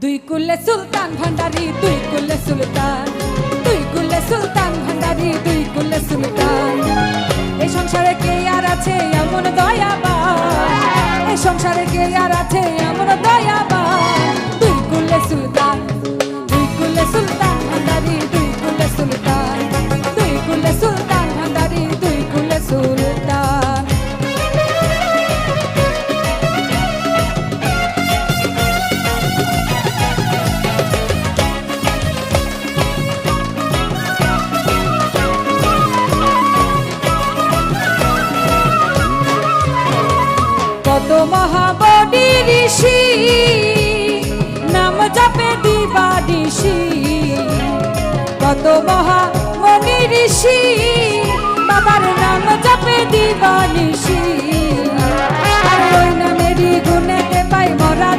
দুই কুলে সুলতান ভান্ডারি, দুই কুলে সুলতান, দুই কুলে সুলতান ভান্ডারি, দুই কুলে সুলতান। এই সংসারে কে আর আছে এমন দয়াবান, এই সংসারে কে আর আছে এমন দয়াবান। দুই কুলে সুলতান, দুই কুলে সুলতান ভান্ডারি, দুই কুলে সুলতান, দুই কুলে সুলতান ভান্ডারি, দুই কুলে সুলতান। কত মহাবলী ঋষি নাম জপে দিবানিশি, কত মহামণি ঋষি বাবার নাম জপে দিবানিশি। আর ওই নামেরই গুণেতে পাই মরা